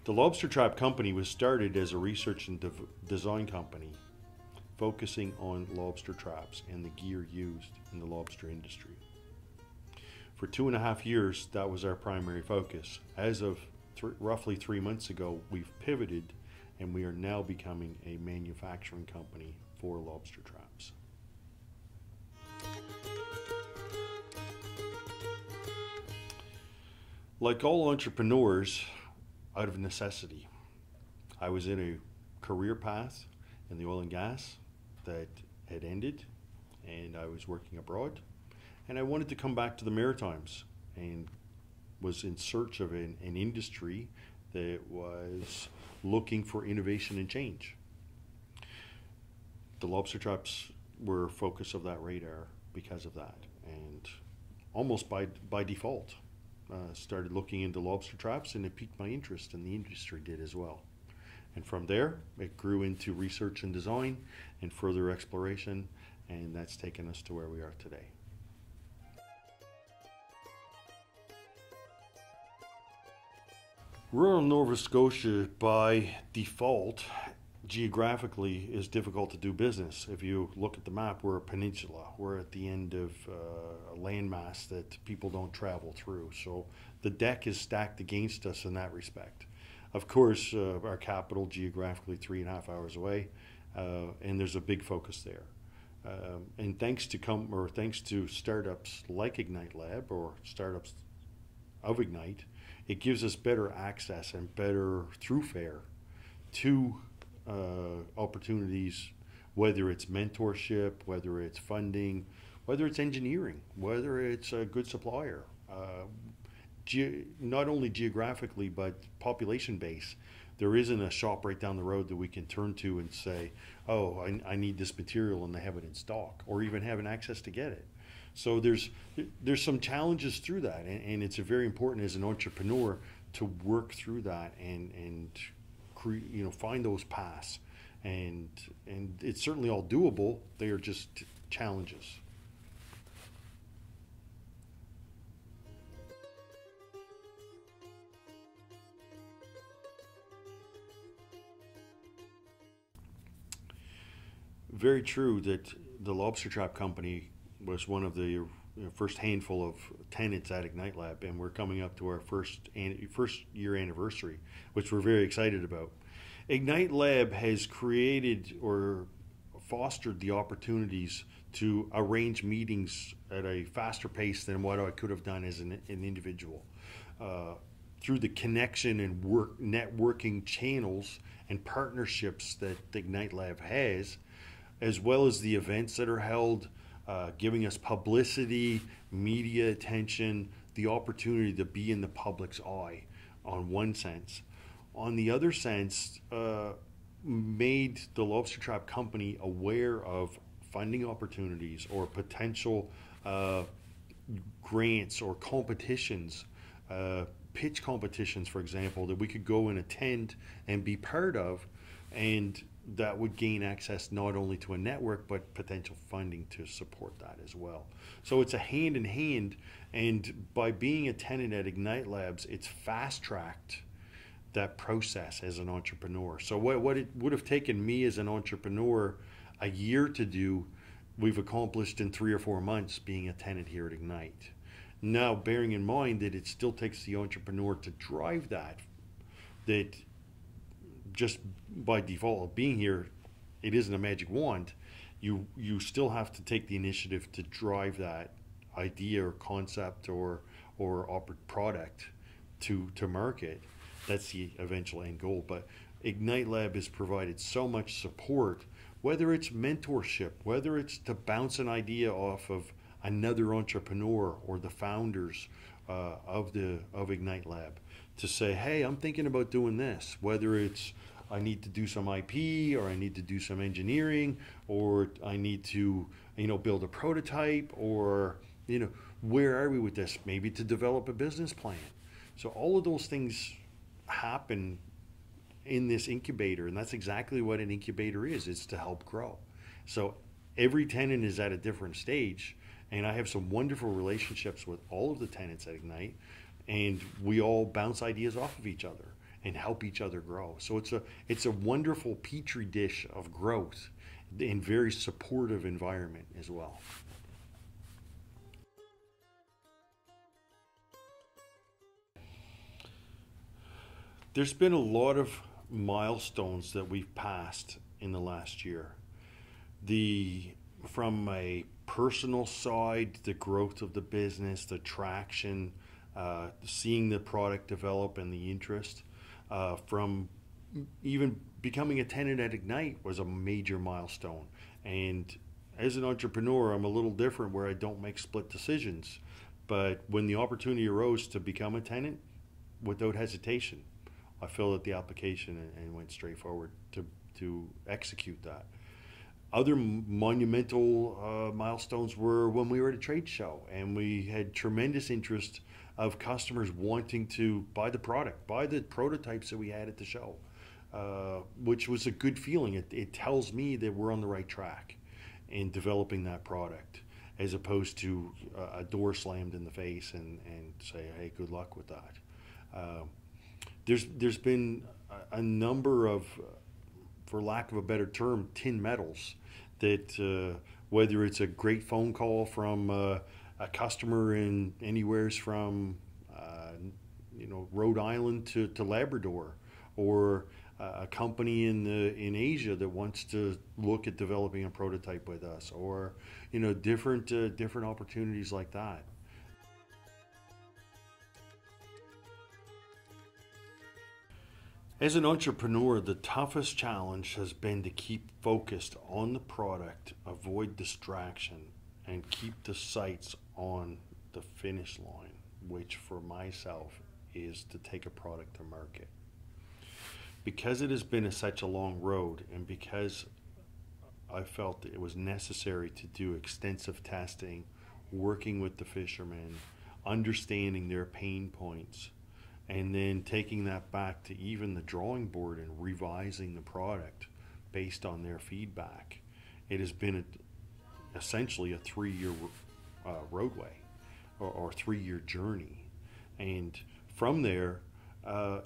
The Lobster Trap Company was started as a research and design company focusing on lobster traps and the gear used in the lobster industry. For 2.5 years, that was our primary focus. As of roughly 3 months ago, we've pivoted and we are now becoming a manufacturing company for lobster traps. Like all entrepreneurs, out of necessity, I was in a career path in the oil and gas that had ended, and I was working abroad, and I wanted to come back to the Maritimes and was in search of an industry that was looking for innovation and change. The lobster traps were focus of that radar because of that, and almost by default started looking into lobster traps, and it piqued my interest, and the industry did as well. And from there, it grew into research and design and further exploration, and that's taken us to where we are today. Rural Nova Scotia, by default, geographically is difficult to do business. If you look at the map, we're a peninsula. We're at the end of a landmass that people don't travel through. So the deck is stacked against us in that respect. Of course, our capital geographically 3.5 hours away, and there's a big focus there. And thanks to startups like Ignite Lab or startups of Ignite, it gives us better access and better throughfare to opportunities, whether it's mentorship, whether it's funding, whether it's engineering, whether it's a good supplier. Not only geographically, but population base. There isn't a shop right down the road that we can turn to and say, oh, I need this material, and they have it in stock, or even having access to get it. So there's some challenges through that, and it's very important as an entrepreneur to work through that and find those paths. And it's certainly all doable. They are just challenges. Very true that the Lobster Trap Company was one of the first handful of tenants at Ignite Lab, and we're coming up to our first year anniversary, which we're very excited about. Ignite Lab has created or fostered the opportunities to arrange meetings at a faster pace than what I could have done as an individual. Through the connection and networking channels and partnerships that Ignite Lab has, as well as the events that are held, giving us publicity, media attention, the opportunity to be in the public's eye on one sense. On the other sense, made the Lobster Trap Company aware of funding opportunities or potential grants or competitions, pitch competitions, for example, that we could go and attend and be part of, and that would gain access not only to a network, but potential funding to support that as well. So it's a hand in hand, and by being a tenant at Ignite Labs, it's fast-tracked that process as an entrepreneur. So what it would have taken me as an entrepreneur a year to do, we've accomplished in 3 or 4 months being a tenant here at Ignite. Now, bearing in mind that it still takes the entrepreneur to drive that just by default of being here, it isn't a magic wand. You still have to take the initiative to drive that idea or concept or product to market. That's the eventual end goal. But Ignite Lab has provided so much support, whether it's mentorship, whether it's to bounce an idea off of another entrepreneur or the founders of Ignite Lab, to say, hey, I'm thinking about doing this, whether it's I need to do some IP, or I need to do some engineering, or I need to build a prototype, or where are we with this, maybe to develop a business plan. So all of those things happen in this incubator, and that's exactly what an incubator is. It's to help grow. So every tenant is at a different stage, and I have some wonderful relationships with all of the tenants at Ignite, and we all bounce ideas off of each other. and help each other grow. So it's a wonderful petri dish of growth in very supportive environment as well. There's been a lot of milestones that we've passed in the last year. The From a personal side, the growth of the business, the traction, seeing the product develop and the interest, from even becoming a tenant at Ignite was a major milestone. And as an entrepreneur, I'm a little different where I don't make split decisions. But when the opportunity arose to become a tenant, without hesitation, I filled out the application and went straight forward to execute that. Other monumental milestones were when we were at a trade show and we had tremendous interest of customers wanting to buy the product, buy the prototypes that we had at the show, which was a good feeling. It tells me that we're on the right track in developing that product, as opposed to a door slammed in the face and say, hey, good luck with that. There's been a number of, for lack of a better term, tin medals that whether it's a great phone call from a customer in anywheres from Rhode Island to Labrador, or a company in Asia that wants to look at developing a prototype with us, or different opportunities like that. As an entrepreneur, the toughest challenge has been to keep focused on the product, avoid distraction, and keep the sights on the finish line, which for myself is to take a product to market. Because it has been such a long road, and because I felt that it was necessary to do extensive testing, working with the fishermen, understanding their pain points, and then taking that back to even the drawing board and revising the product based on their feedback. It has been essentially a 3-year roadway or 3-year journey. And from there,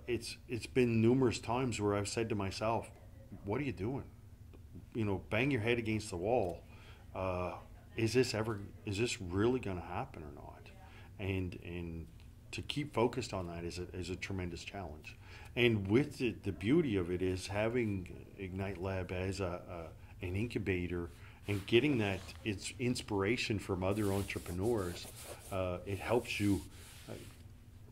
it's been numerous times where I've said to myself, what are you doing? Bang your head against the wall. Is this really going to happen or not? And to keep focused on that is a tremendous challenge. And with it, the beauty of it is having Ignite Lab as an incubator and getting that it's inspiration from other entrepreneurs. It helps you,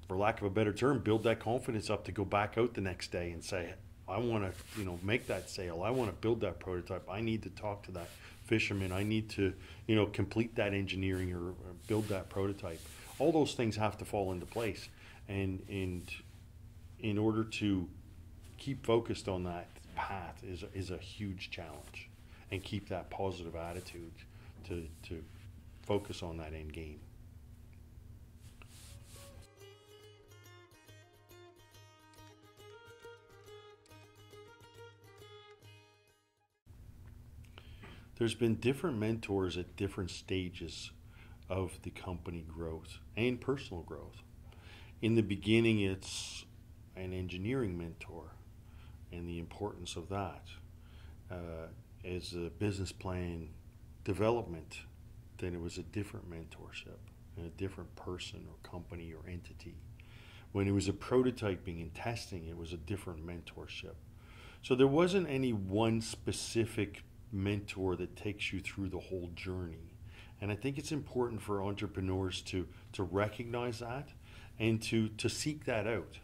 for lack of a better term, build that confidence up to go back out the next day and say, I want to make that sale. I want to build that prototype. I need to talk to that fisherman. I need to complete that engineering or build that prototype. All those things have to fall into place, and in order to keep focused on that path is a huge challenge, and keep that positive attitude to focus on that end game. There's been different mentors at different stages of the company growth and personal growth. In the beginning, it's an engineering mentor and the importance of that. As a business plan development, then it was a different mentorship and a different person or company or entity. When it was a prototyping and testing, it was a different mentorship. So there wasn't any one specific mentor that takes you through the whole journey. And I think it's important for entrepreneurs to recognize that and to seek that out,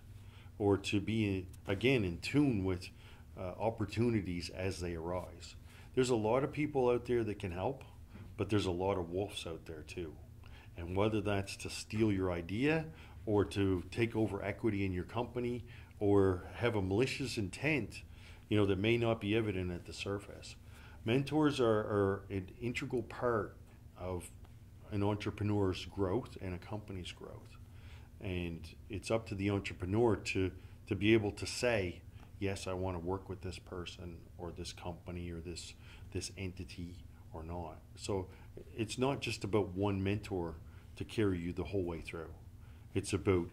or to be, again, in tune with opportunities as they arise. There's a lot of people out there that can help, but there's a lot of wolves out there too. And whether that's to steal your idea or to take over equity in your company or have a malicious intent, that may not be evident at the surface. Mentors are an integral part of an entrepreneur's growth and a company's growth. And it's up to the entrepreneur to be able to say, yes, I want to work with this person or this company or this entity or not. So it's not just about one mentor to carry you the whole way through. It's about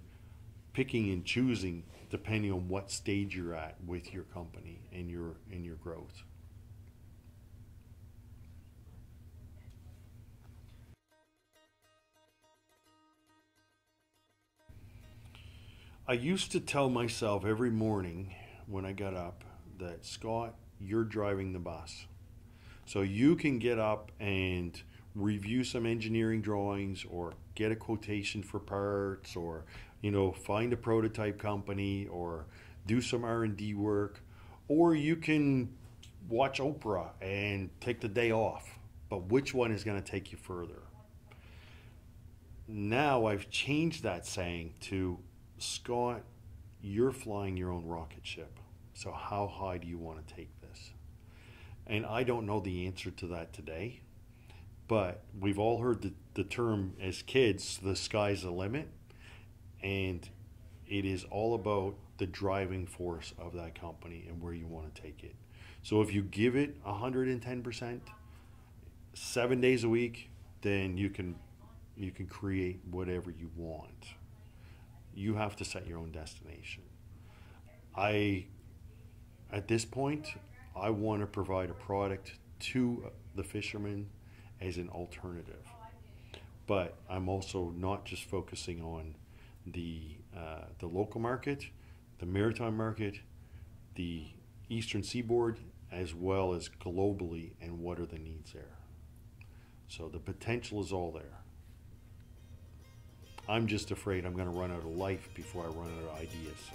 picking and choosing depending on what stage you're at with your company and your growth. I used to tell myself every morning when I got up that, Scott, you're driving the bus. So you can get up and review some engineering drawings or get a quotation for parts, or find a prototype company or do some R&D work, or you can watch Oprah and take the day off. But which one is going to take you further? Now I've changed that saying to, Scott, you're flying your own rocket ship. So how high do you want to take this? And I don't know the answer to that today, but we've all heard the term as kids, the sky's the limit. And it is all about the driving force of that company and where you want to take it. So if you give it 110%, 7 days a week, then you can create whatever you want. You have to set your own destination. At this point, I want to provide a product to the fishermen as an alternative. But I'm also not just focusing on the local market, the maritime market, the eastern seaboard, as well as globally, and what are the needs there. So the potential is all there. I'm just afraid I'm going to run out of life before I run out of ideas.